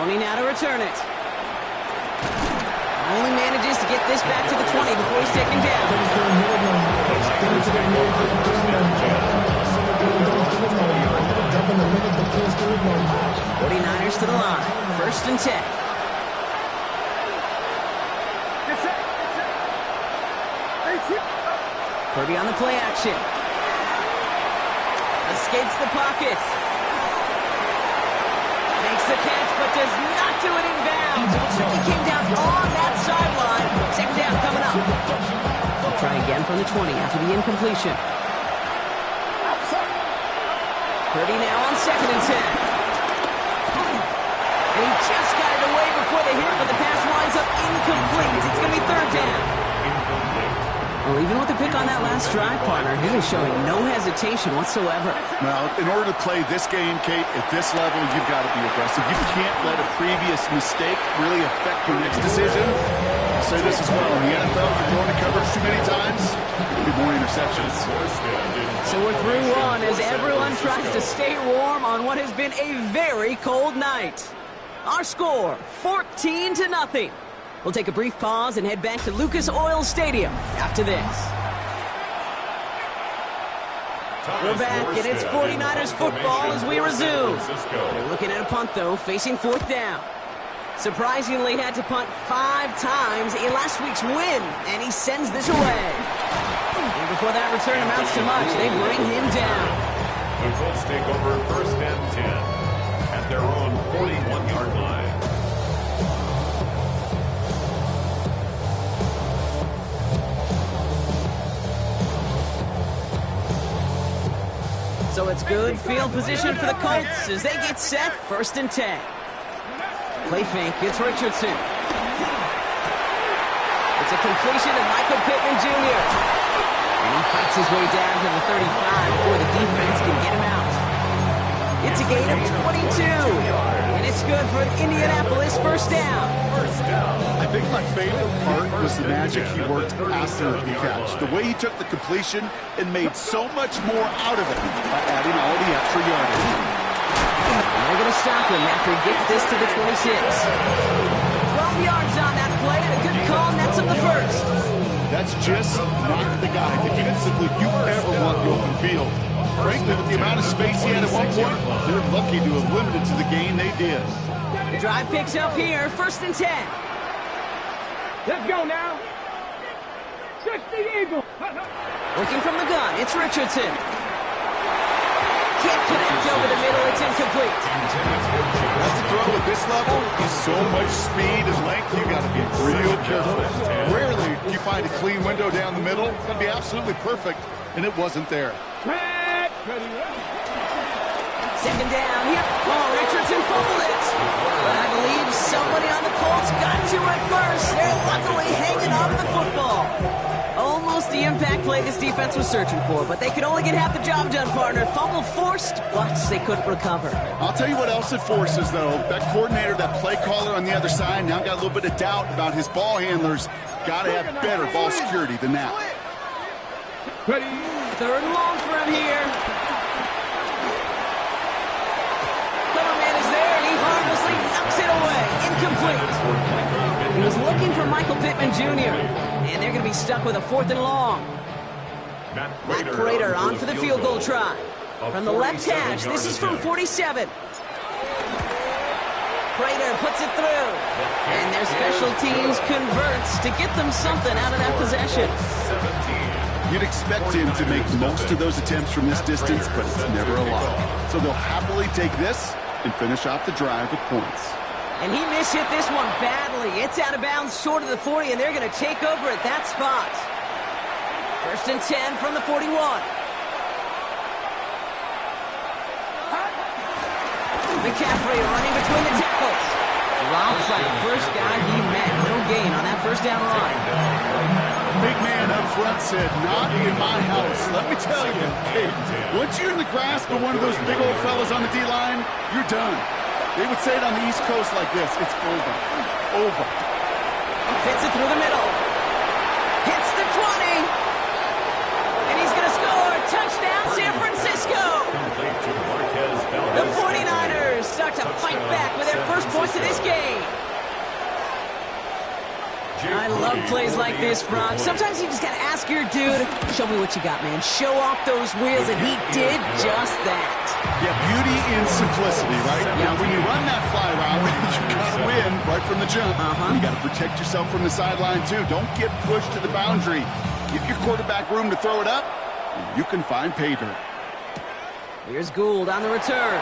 Tony now to return it. Only manages to get this back to the 20 before he's taken down. 49ers to the line. 1st and 10. Kirby on the play action. Escapes the pocket. Makes the catch, but does not do it in bounds. It looks like he came down on that sideline. 2nd down coming up. They'll try again from the 20 after the incompletion. Kirby now on 2nd and 10. And he just got it away before the hit, but the pass winds up incomplete. It's going to be 3rd down. Well, even with the pick on that last drive, partner, he was showing no hesitation whatsoever. Well, in order to play this game, Kate, at this level, you've got to be aggressive. You can't let a previous mistake really affect your next decision. I'll say this as well. In the NFL, if you're throwing the coverage too many times, there'll be more interceptions. So we're through one as everyone tries to stay warm on what has been a very cold night. Our score, 14-0. We'll take a brief pause and head back to Lucas Oil Stadium after this. We're back, and it's 49ers football as we resume. They're looking at a punt, though, facing 4th down. Surprisingly had to punt 5 times in last week's win, and he sends this away. And before that return amounts to much, they bring him down. The Colts take over 1st and 10 at their own 41-yard line. So it's good field position for the Colts as they get set, 1st and 10. Play fake, it's Richardson. It's a completion of Michael Pittman Jr. And he fights his way down to the 35 before the defense can get him out. It's a gain of 22. And it's good for an Indianapolis 1st down. I think my favorite part was the magic he worked after the catch. The way he took the completion and made so much more out of it by adding all the extra yardage. And they're going to stop him after he gets this to the 26. 12 yards on that play and a good call nets him the 1st. That's just not the guy defensively you ever want the open field. Frankly, with the amount of space he had at one point, they're lucky to have limited to the gain they did. The drive picks up here, 1st and 10. Let's go now. Check the eagle. Working from the gun, it's Richardson. Can't connect over the middle, it's incomplete. That's a throw at this level. So much speed and length, you got to be real careful. Rarely do you find a clean window down the middle. It's going to be absolutely perfect, and it wasn't there. 2nd down here. Oh, Richardson fumbled it. But I believe somebody on the Colts got to it first. They're luckily hanging on to the football. Almost the impact play this defense was searching for, but they could only get half the job done, partner. Fumble forced, but they couldn't recover. I'll tell you what else it forces, though. That coordinator, that play caller on the other side, now got a little bit of doubt about his ball handlers. Got to have better ball security than that. 3rd and long for him here. Coverman is there, and he harmlessly knocks it away. Incomplete. He was looking for Michael Pittman Jr., and they're going to be stuck with a 4th and long. Matt Prater on for the field goal try. From the left hash, this is from 47. Prater puts it through. And their special teams converts to get them something out of that possession. You'd expect him to make most of those attempts from this distance, but it's never a lot. So they'll happily take this and finish off the drive with points. And he mishit this one badly. It's out of bounds short of the 40, and they're going to take over at that spot. 1st and 10 from the 41. McCaffrey running between the tackles. Drops by the first guy he met. No gain on that 1st down run. Big man up front said, not in my house. Let me tell you, hey, once you're in the grasp of one of those big old fellas on the D-line, you're done. They would say it on the East Coast like this. It's over. Over. Fits it through the middle. Hits the 20. And he's going to score. Touchdown, San Francisco. The 49ers start to fight back with their first points of this plays like this, Brock. Sometimes you just got to ask your dude, show me what you got, man. Show off those wheels, and he did just that. Yeah, beauty in simplicity, right? Yeah. Now, when you run that fly route, you got to win right from the jump. You got to protect yourself from the sideline, too. Don't get pushed to the boundary. Give your quarterback room to throw it up, and you can find pay dirt. Here's Gould on the return.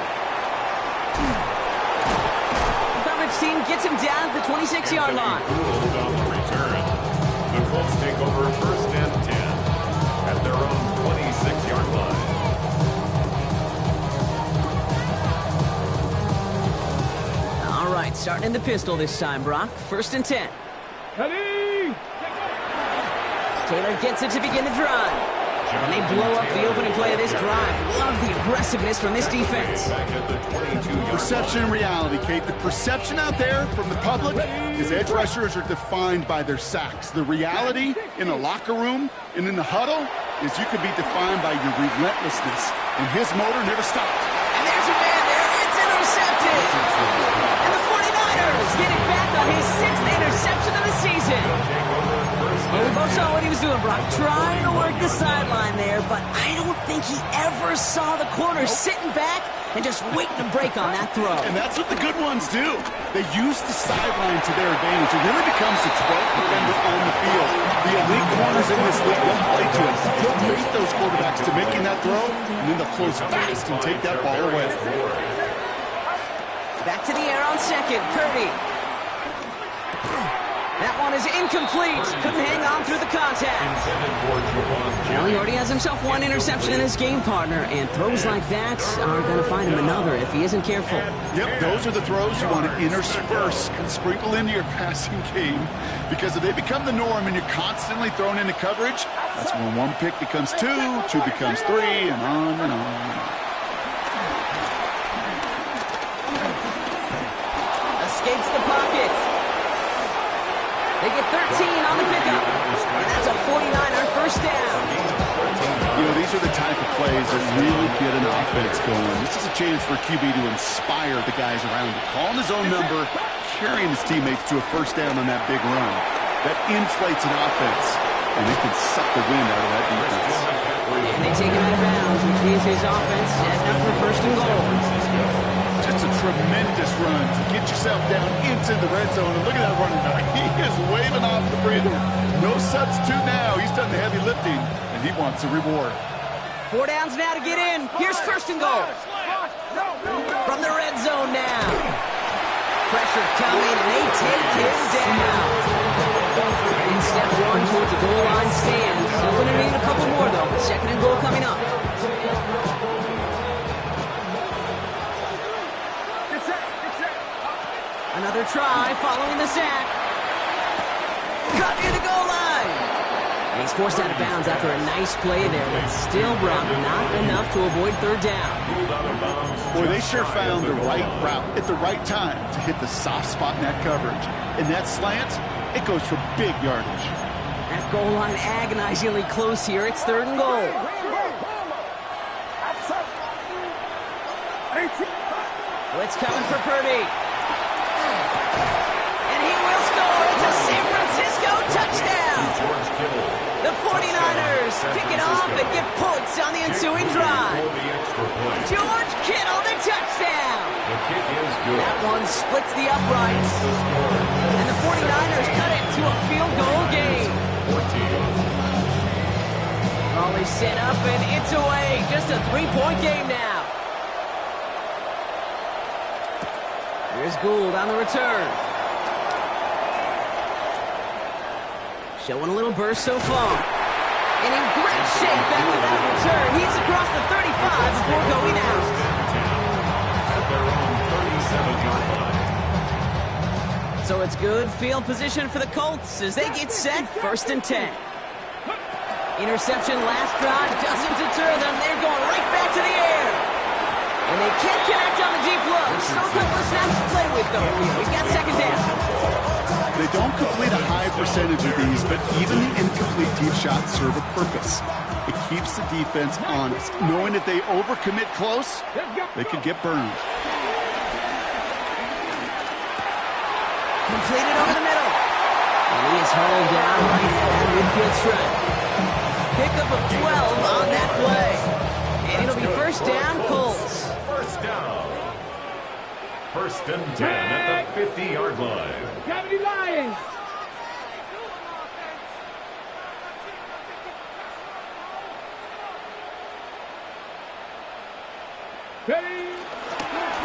Coverage team gets him down at the 26-yard line. Gould on the return. The Colts take over first and 10 at their own 26-yard line. All right, starting in the pistol this time, Brock. First and 10. Ready? Taylor gets it to begin the drive. And they blow up the opening play of this drive. Love the aggressiveness from this defense. Perception and reality, Kate. The perception out there from the public is edge rushers are defined by their sacks. The reality in a locker room and in the huddle is you could be defined by your relentlessness. And his motor never stopped. And there's a man there. It's intercepted. And the 49ers get it back on his 6th interception of the season. Well, we both saw what he was doing, Brock, trying to work the sideline there, but I don't think he ever saw the corner sitting back and just waiting to break on that throw. And that's what the good ones do. They use the sideline to their advantage. It really becomes the 12th defender on the field. The elite corners in this league don't play to it. They'll bait those quarterbacks to making that throw, and then they'll close fast and take that ball away. Back to the air on second, Purdy. That one is incomplete. Couldn't hang on through the contact. Well, he already has himself one interception in his game, partner, and throws like that are going to find him another if he isn't careful. Yep, those are the throws you want to intersperse and sprinkle into your passing game, because if they become the norm and you're constantly thrown into coverage, that's when one pick becomes two, two becomes three, and on and on and on. Escapes the pocket. They get 13 on the pickup, and that's a 49er first down. You know, these are the type of plays that really get an offense going. This is a chance for QB to inspire the guys around him. Calling his own number, carrying his teammates to a first down on that big run. That inflates an offense, and it can suck the wind out of that defense. And they take him out of bounds, which means his offense heading up for first and goal. Just a tremendous run to get yourself down into the red zone. And look at that running back. He is waving off the breather. No substitute now. He's done the heavy lifting, and he wants a reward. 4 downs now to get in. Here's first and goal. From the red zone now. Pressure coming, and they take him down. And in step one towards the goal line stand. Still going to need a couple more, though. Second and goal coming up. Another try following the sack. Cut near the goal line. And he's forced out of bounds after a nice play there, but still, Brock, not enough to avoid third down. Boy, they sure found the right route at the right time to hit the soft spot in that coverage. And that slant, it goes for big yardage. That goal line agonizingly close here. It's third and goal. Blitz coming for Purdy. It's a San Francisco touchdown. The 49ers pick it off and get points on the ensuing drive. George Kittle, the touchdown. That one splits the uprights. And the 49ers cut it to a field goal game. Raleigh set up and it's away. Just a 3-point game now. Here's Gould on the return. Showing a little burst so far. And in great shape after that return. He's across the 35 before going out. At their own 37-yard line. So it's good field position for the Colts as they get set first and 10. Interception last drive doesn't deter them. They're going right back to the air. And they can't connect on the deep look. Still a couple of snaps to play with, though. We've got second down. They don't complete a high percentage of these, but even the incomplete deep shots serve a purpose. It keeps the defense honest, knowing if they overcommit close, they could get burned. Completed over the middle. And he is hauled down right at that midfield stripe. Pickup of 12 on that play. And it'll be first down, Colts. First down. First and 10 at the 50-yard line. Gravity Lions.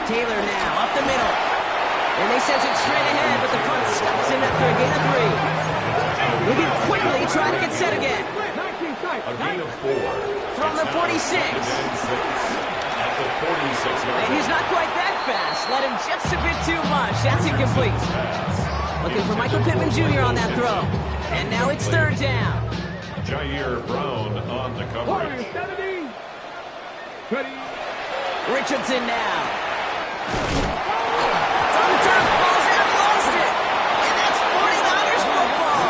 Taylor now up the middle. And they send it straight ahead, but the front stops him after a gain of 3. Looking quickly, trying to get set again. A gain of 4. From the 46. At the 46-yard And he's not quite that fast. Let him just a bit too much. That's incomplete. Looking for Michael Pittman Jr. on that throw. And now it's third down. Jair Brown on the coverage. Richardson now. It's on the turf. Ball's out. Lost it. And that's 49ers football.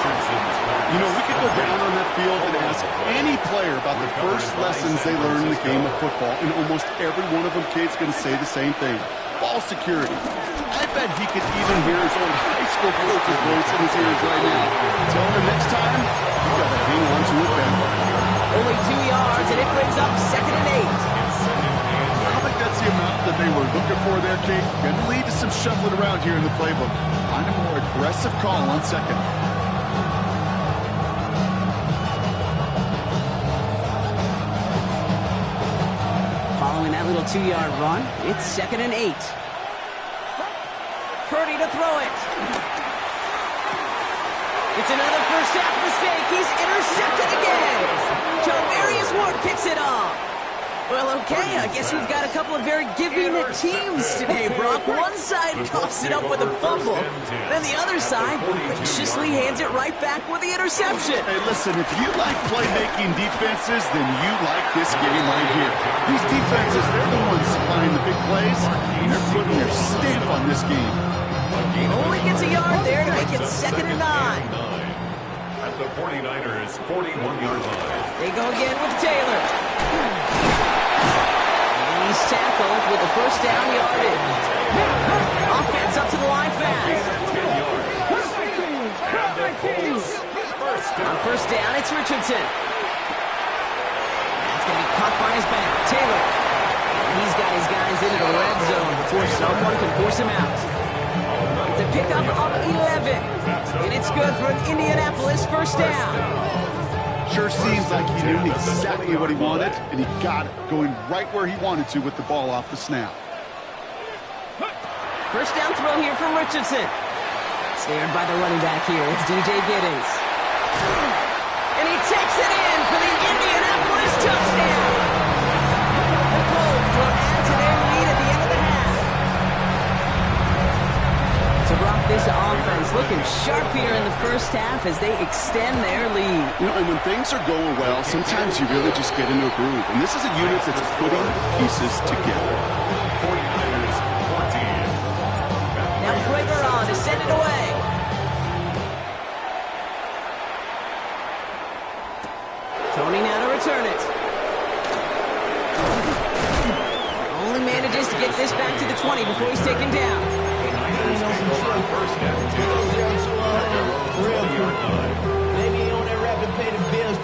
You know, we could go down on that field and ask any player about the first lessons they learned in the game of football, and almost every one of them kids going to say the same thing. Ball security. I bet he could even hear his old high school coach's voice in his ears right now. Tell him next time, you got to hang on to it better. Only 2 yards, and it brings up second and 8. I don't think that's the amount that they were looking for there, Kate. Going to lead to some shuffling around here in the playbook. Find a more aggressive call on second. Following that little 2-yard run, it's second and 8. Purdy to throw it. It's another first half mistake. He's intercepted again. Jarmarius Ward picks it off. Well, okay, I guess we've got a couple of very giving teams today, Brock. One side coughs it up with a fumble, then the other side graciously hands it right back with the interception. Hey, listen, if you like playmaking defenses, then you like this game right here. These defenses, they're the ones supplying the big plays, and they're putting their stamp on this game. Only gets a yard there to make it second and 9. At the 49ers' 41-yard line. They go again with Taylor. And he's tackled with the first down yardage. Offense up to the line fast. On first down, it's Richardson. That's going to be caught by his back. Taylor. And he's got his guys into the red zone before someone can force him out. It's a pickup of 11. And it's good for an Indianapolis first down. Sure seems like he knew exactly what he wanted, and he got it, going right where he wanted to with the ball off the snap. First down throw here from Richardson. Snared by the running back here. It's DJ Giddens. And he takes it in for the Indianapolis touchdown. The Colts will add to their lead at the end of the half. So Brock, this offense looking sharp here in the first half as they extend their lead. You know, and when things are going well, sometimes you really just get into a groove. And this is a unit that's putting pieces together. 49ers 14. Now Prager on to send it away. Tony now to return it. Only manages to get this back to the 20 before he's taken down. First and 10. Maybe on that rapid pay the bills.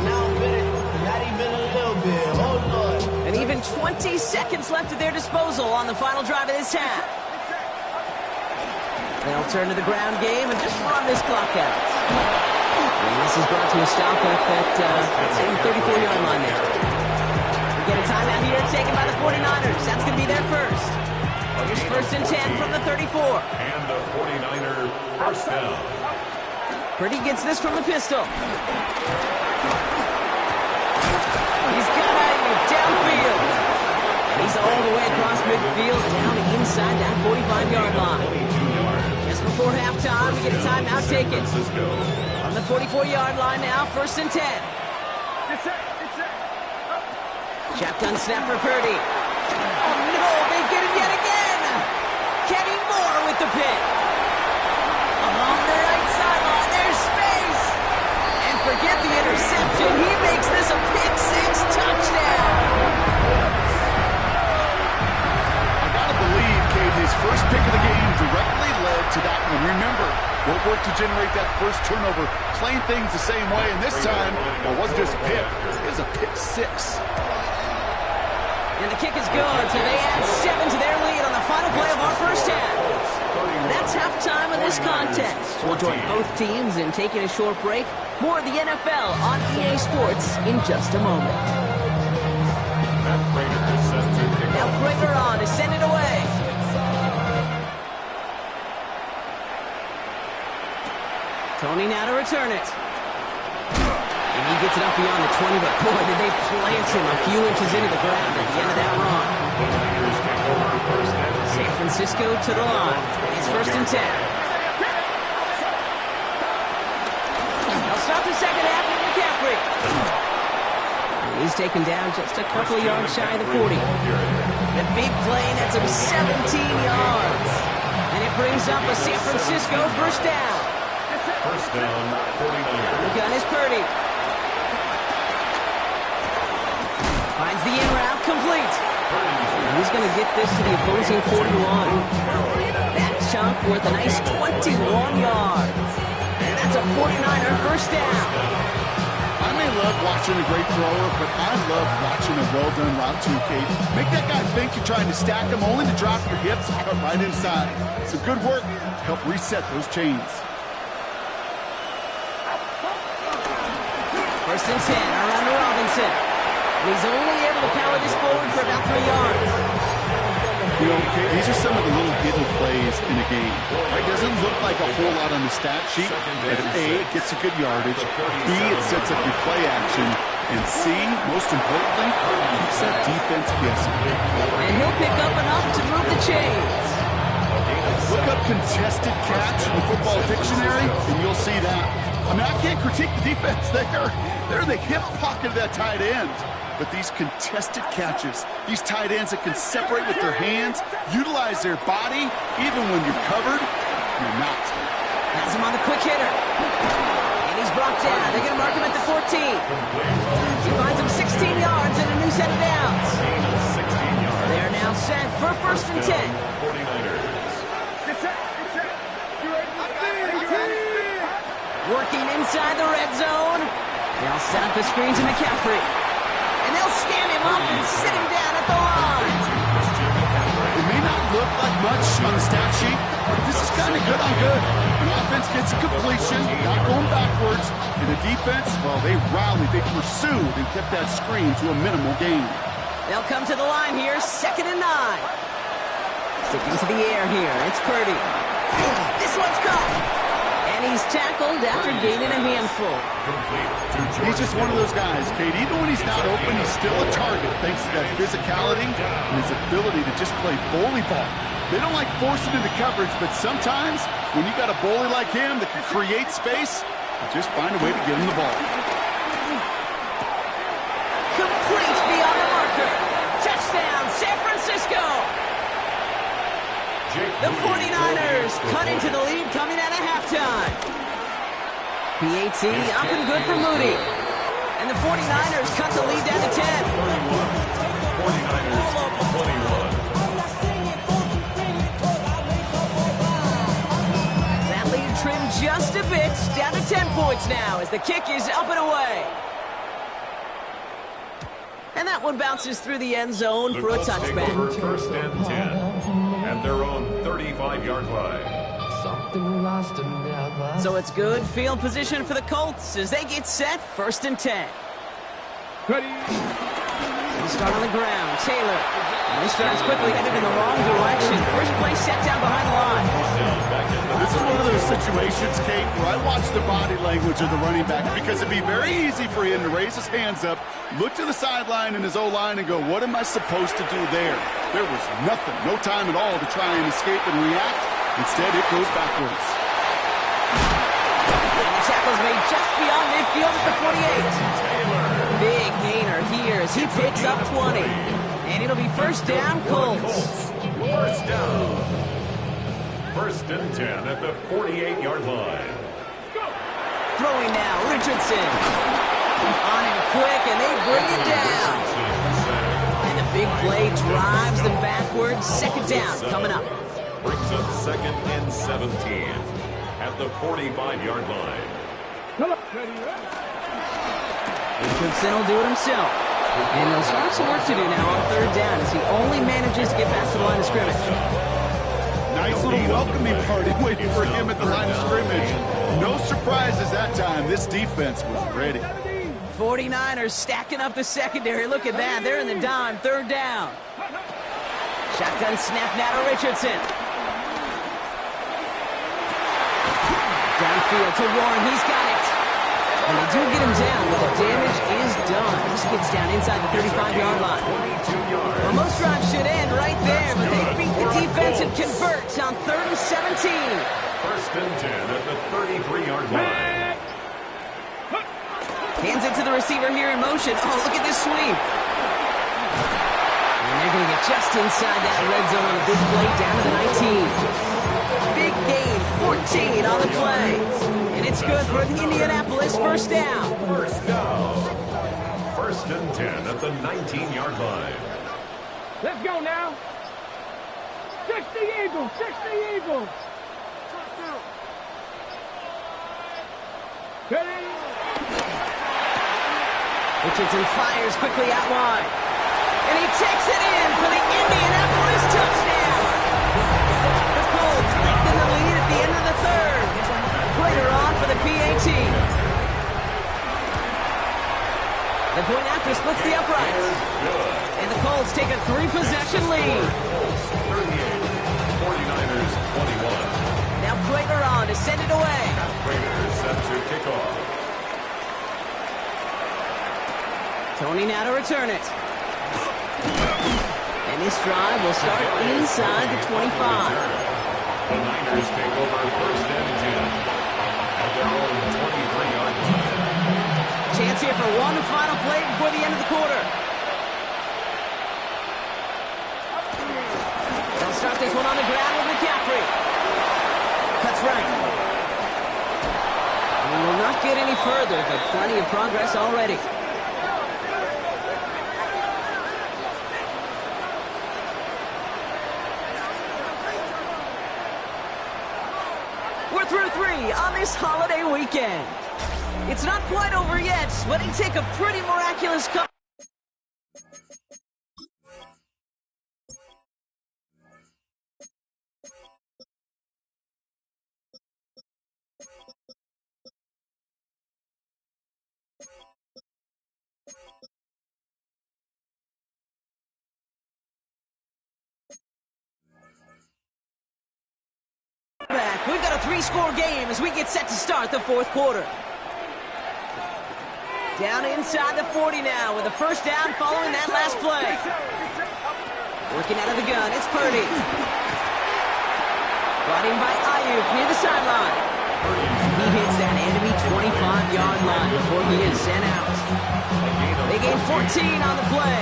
Now I'm finished. Not even a little bit. Oh, Lord. And even 20 seconds left at their disposal on the final drive of this half. They'll turn to the ground game and just run this clock out. And this is brought to a stop at that 34-yard line there. We get a timeout here taken by the 49ers. That's going to be their first. Here's first and 10 from the 34. And the 49er first down. Purdy gets this from the pistol. He's got it downfield. And he's all the way across midfield down inside that 45-yard line. Just before halftime, we get a timeout taken. On the 44-yard line now, first and 10. Shotgun snap for Purdy. Oh no, they get him yet again. Kenny Moore with the pick. Along the right sideline, there's space. And forget the interception. He makes this a pick-6 touchdown. I gotta believe, Kate, his first pick of the game directly led to that one. Remember, what worked to generate that first turnover, playing things the same way, and this time, it wasn't just a pick, it was a pick six. And the kick is good, so they add 7 to their lead on the final play of our first half. That's halftime of this contest. We'll join both teams in taking a short break. More of the NFL on EA Sports in just a moment. Now Prager on to send it away. Tony now to return it. And he gets it up beyond the 20, but boy, did they plant him a few inches into the ground at the end of that run. San Francisco to the line. It's 1st and 10. They'll start the second half with McCaffrey. And he's taken down just a couple of yards shy of the 40. The big play nets him 17 yards. And it brings up a San Francisco first down. First down, 49. The gun is Purdy. Finds the in route complete. He's going to get this to the opposing 41. That chunk worth a nice 21 yards. And that's a 49er first down. I may love watching a great thrower, but I love watching a well-done route too, Kate. Make that guy think you're trying to stack him, only to drop your hips and cut right inside. Some good work to help reset those chains. 1st and 10, around to Robinson. And he's only able to power this forward for about 3 yards. You know, Kate, these are some of the little hidden plays in a game. It doesn't look like a whole lot on the stat sheet, but A, it gets a good yardage, B, it sets up your play action, and C, most importantly, keeps that defense guessing. And he'll pick up enough to move the chains. Look up contested catch in the football dictionary, and you'll see that. I mean, I can't critique the defense there. They're in the hip pocket of that tight end. But these contested catches, these tight ends that can separate with their hands, utilize their body, even when you're covered, you're not. Has him on the quick hitter. And he's brought down. They're going to mark him at the 14. He finds him 16 yards and a new set of downs. They're now set for 1st and 10. 49ers. Working inside the red zone. They'll set up the screen to McCaffrey. And they'll stand him up and sit him down at the line. It may not look like much on the stat sheet, but this is kind of good on good. An offense gets a completion, not going backwards, and the defense, well, they rallied, they pursued, and kept that screen to a minimal gain. They'll come to the line here, 2nd and 9. Sticking to the air here, it's Purdy. This one's caught. And he's tackled after gaining a handful. He's just one of those guys, Kate. Even when he's not open, he's still a target thanks to that physicality and his ability to just play bully ball. They don't like forcing into coverage, but sometimes when you got a bully like him that can create space, you just find a way to get him the ball. Complete beyond the marker. Touchdown, San Francisco. The 49ers cut into the lead coming out of halftime. PAT up and good for Moody. And the 49ers cut the lead down to 10. 49ers 21. That lead trimmed just a bit, down to 10 points now as the kick is up and away. And that one bounces through the end zone for a touchback. 1st and 10 at their own 35-yard line. So it's good field position for the Colts as they get set, 1st and 10. Ready. They start on the ground. Taylor. And this starts quickly headed in the wrong direction. First play set down behind the line. This is one of those situations, Kate, where I watch the body language of the running back because it'd be very easy for him to raise his hands up, look to the sideline in his O-line and go, what am I supposed to do there? There was nothing, no time at all to try and escape and react. Instead, it goes backwards. And the tackle's made just beyond midfield at the 48. Big gainer here as he picks up 20. And it'll be first down, Colts. First down. 1st and 10 at the 48-yard line. Throwing now, Richardson. On him quick, and they bring it down. And the big play drives them backwards. 2nd down coming up. Brings up 2nd and 17. at the 45-yard line. Richardson will do it himself. And he'll start some work to do now on third down as he only manages to get past the line of scrimmage. Nice little welcoming party waiting for him at the line of scrimmage. No surprises that time. This defense was ready. 49ers stacking up the secondary. Look at that. They're in the dime. Third down. Shotgun snap now to Richardson. Downfield to Warren. He's got it. And they do get him down, but the damage is done. This gets down inside the 35-yard line. Well, most drives should end right there, but they beat the defense and convert on 3rd and 17. First and 10 at the 33-yard line. Hands it to the receiver here in motion. Oh, look at this sweep. And they're going to get just inside that red zone on a big play down to the 19. Big gain, 14 on the play. And it's good for the Indianapolis first down. First down. First and 10 at the 19-yard line. Let's go now. 60 Eagles, 60 Eagles. Richardson fires quickly out wide. And he takes it in for the Indianapolis touchdown. The Colts lengthen the lead at the end of the third. Later on for the PAT. The point after splits the uprights. And the Colts take a 3-possession lead. 38, 49ers 21. Now Prater on to send it away. Prater set to kick off. Tony now to return it. And this drive will start inside the 25. The Niners take over first and 10 at their own 23-yard line. Chance here for one final play before the end of the quarter. They'll start this one on the ground with McCaffrey. Cuts right. We will not get any further, but plenty of progress already. We're through 3 on this holiday weekend. It's not quite over yet, but it take a pretty miraculous comeback. We've got a 3-score game as we get set to start the fourth quarter. Down inside the 40 now with a first down following that last play. Working out of the gun, it's Purdy. Brought in by Ayuk near the sideline. He hits that enemy 25-yard line before he is sent out. They gain 14 on the play,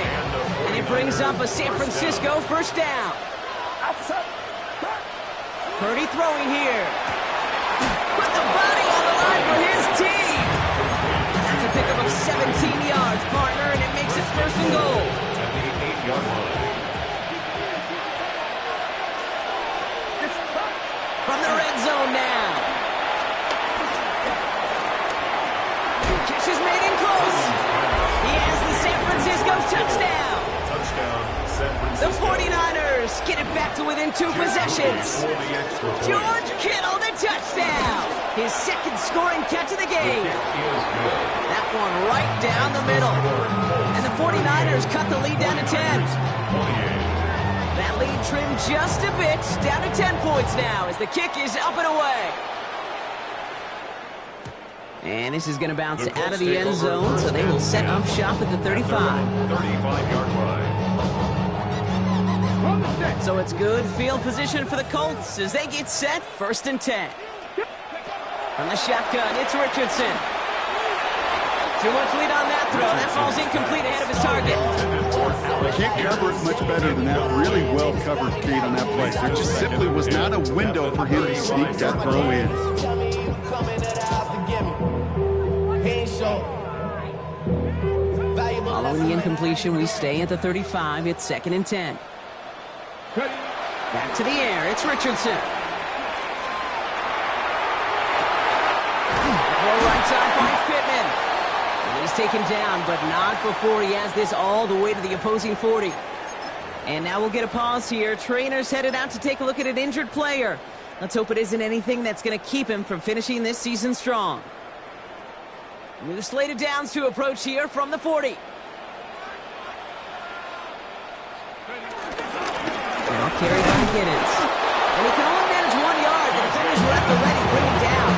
and it brings up a San Francisco first down. Purdy throwing here. Put the body on the line for his team. That's a pickup of 17 yards, partner, and it makes it first and goal. At the 8-yard line. From the red zone now. Catch is made in close. He has the San Francisco touchdown. Touchdown, San Francisco. The 49ers get it back to within 2 possessions. George Kittle, the touchdown. His second scoring catch of the game. That one right down the middle. And the 49ers cut the lead down to 10. That lead trimmed just a bit, down to 10 points now as the kick is up and away. And this is going to bounce out of the end zone, so they will set up shop at the 35. 35-yard line. So it's good field position for the Colts as they get set, first and 10. From the shotgun, it's Richardson. Too much lead on that throw. That falls incomplete ahead of his target. You can't cover it much better than that. Really well covered, Kate, on that play. There just simply was not a window for him to sneak that throw in. Following the incompletion, we stay at the 35. It's second and 10. Back to the air. It's Richardson. taken down, but not before he has this all the way to the opposing 40. And now we'll get a pause here. Trainer's headed out to take a look at an injured player. Let's hope it isn't anything that's going to keep him from finishing this season strong. New slate of downs to approach here from the 40. Now carried by Giddens. And he can only manage 1 yard. The defenders were at the ready. Bring him down.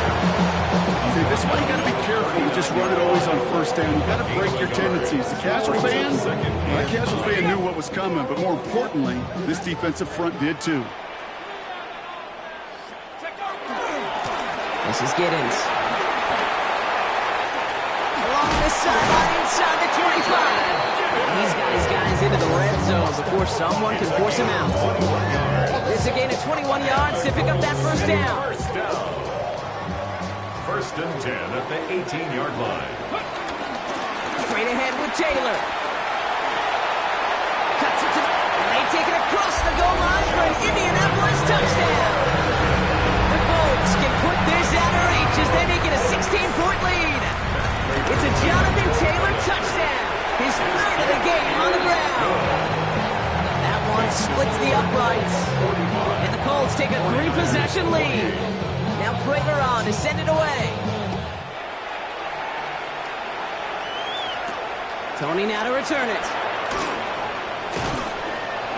See, this is why you got to be careful. You just run it always on first down. You got to break your tendencies. The casual fan, that casual fan knew what was coming, but more importantly, this defensive front did too. This is Giddens. Along this sideline, inside the 25. He's got his guys into the red zone before someone can force him out. It's a gain of 21 yards to pick up that first down. First and 10 at the 18-yard line. Straight ahead with Taylor. Cuts it to the... And they take it across the goal line for an Indianapolis touchdown. The Colts can put this out of reach as they make it a 16-point lead. It's a Jonathan Taylor touchdown. His third of the game on the ground. That one splits the uprights. And the Colts take a 3-possession lead. Now Prater on to send it away. Tony now to return it.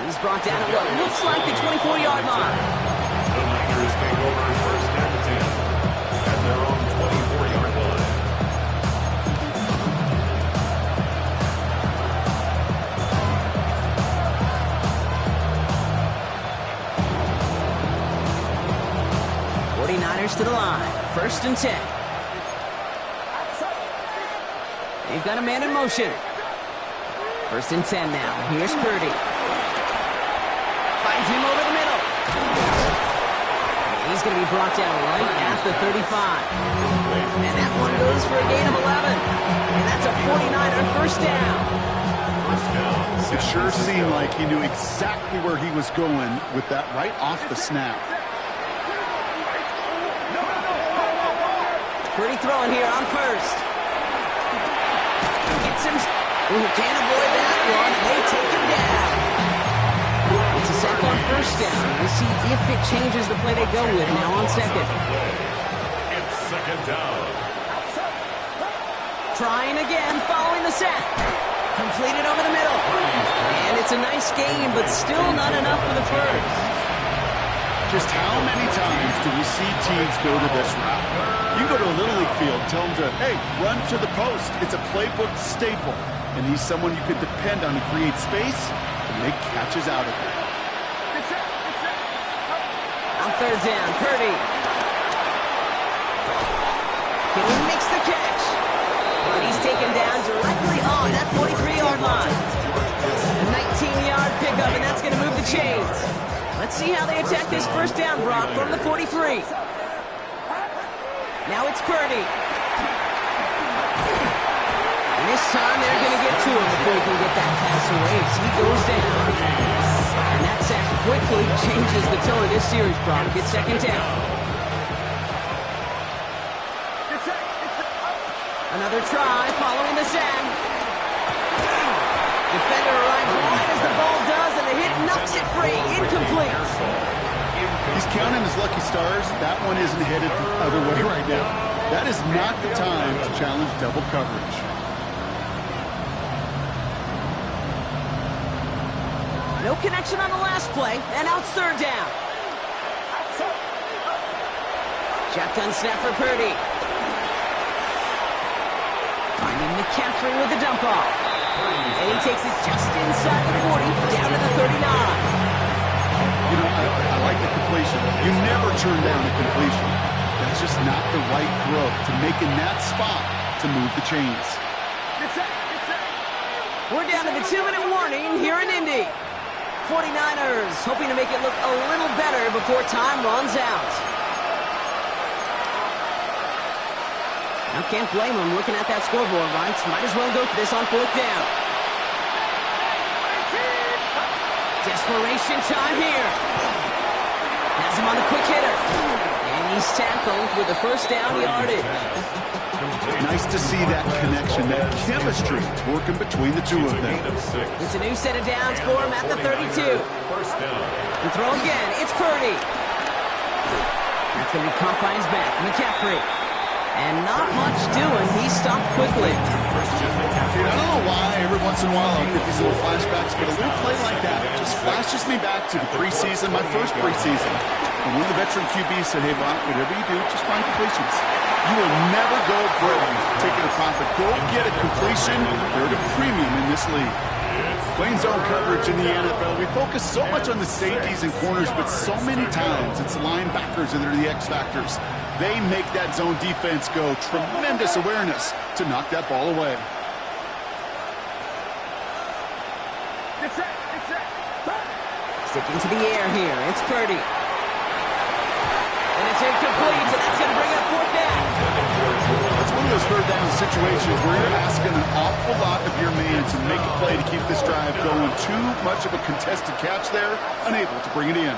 He's brought down at what looks like the 24-yard line. The Niners take over first and 10 at their own 24-yard line. To the line. First and 10. They've got a man in motion. First and 10 now. Here's Purdy. Finds him over the middle. He's going to be brought down right at the 35. And that one goes for a gain of 11. And that's a 49er first down. It sure seemed like he knew exactly where he was going with that right off the snap. Purdy throwing here on first. Gets him. Ooh, can't avoid that one. They take him down. It's a sack on first down. We'll see if it changes the play they go with now on second. It's second down. Trying again, following the sack. Completed over the middle. And it's a nice game, but still not enough for the first. Just how many times do we see teams go to this route? You go to a Little League field, tell them to, hey, run to the post. It's a playbook staple. And he's someone you can depend on to create space and make catches out of it. On third down, Purdy. He makes the catch. But he's taken down directly on that 43-yard line. A 19-yard pickup, and that's going to move the chains. Let's see how they attack this first down, Brock, from the 43. Now it's Purdy. And this time they're going to get to him before he can get that pass away as he goes down. And that sack quickly changes the tone of this series, Brock. It's second down. Another try following the sack. Defender arrives right as the ball does, and the hit knocks it free. Incomplete. He's counting his lucky stars. That one isn't headed the other way right now. That is not the time to challenge double coverage. No connection on the last play, and now it's third down. Shotgun snap for Purdy. Finding McCaffrey with the dump off. And he takes it just inside the 40, down to the 39. You know, I like the completion. You never turn down a completion. That's just not the right throw to make in that spot to move the chains. We're down to the 2-minute warning here in Indy. 49ers hoping to make it look a little better before time runs out. Now can't blame him looking at that scoreboard, right? Might as well go for this on fourth down. Desperation time here. Has him on the quick hitter. And he's tackled with the first down yardage. Nice to see that connection, that chemistry working between the two of them. It's a new set of downs for him at the 32. First down. The throw again. It's Purdy. That's going to be caught by his back. McCaffrey. And not much doing. He stopped quickly. Dude, I don't know why every once in a while I'll get these little flashbacks, but a little play like that just flashes me back to the preseason, my first preseason. And one of the veteran QBs said, hey, Brock, whatever you do, just find completions. You will never go broke taking a profit. Go get a completion. They're at a premium in this league. Playing zone coverage in the NFL, we focus so much on the safeties and corners, but so many times it's linebackers that are the X factors. They make that zone defense go. Tremendous awareness to knock that ball away. Sticking to the air here. It's Purdy. And it's incomplete, so that's going to bring up fourth down. It's one of those third down situations where you're asking an awful lot of your man to make a play to keep this drive going. Too much of a contested catch there, unable to bring it in.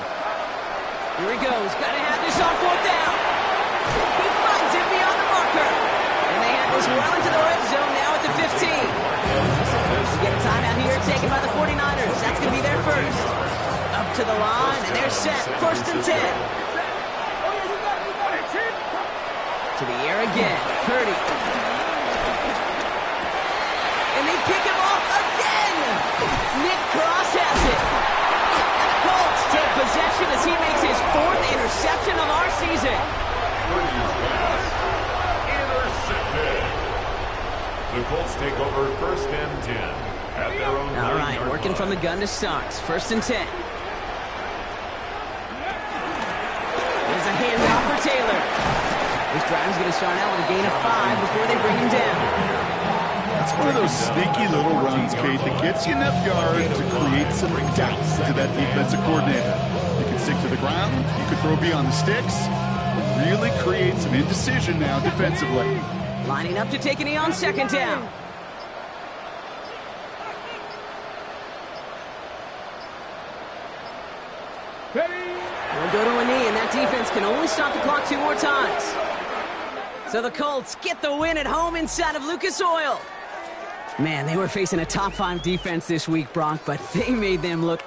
Here he goes. Got to have this on fourth down. He finds it beyond the marker. And they have this well into the red zone now at the 15. We get a timeout here taken by the 49ers. That's going to be their first. Up to the line, and they're set. First and 10. To the air again. Purdy. And they pick him off again. Nick Cross has it. And the Colts take possession as he makes his fourth interception of our season. Purdy's pass intercepted. The Colts take over first and 10 at their own. All right, working from the gun to start. First and 10. There's a handoff for Taylor. This drive's going to start out with a gain of 5 before they bring him down. It's one of those sneaky little runs, Kate, that gets you enough yards to create some doubt to that defensive coordinator. You can stick to the ground, you could throw beyond the sticks, really create some indecision now defensively. Lining up to take a knee on second down. They'll go to a knee, and that defense can only stop the clock 2 more times. So the Colts get the win at home inside of Lucas Oil. Man, they were facing a top 5 defense this week, Brock, but they made them look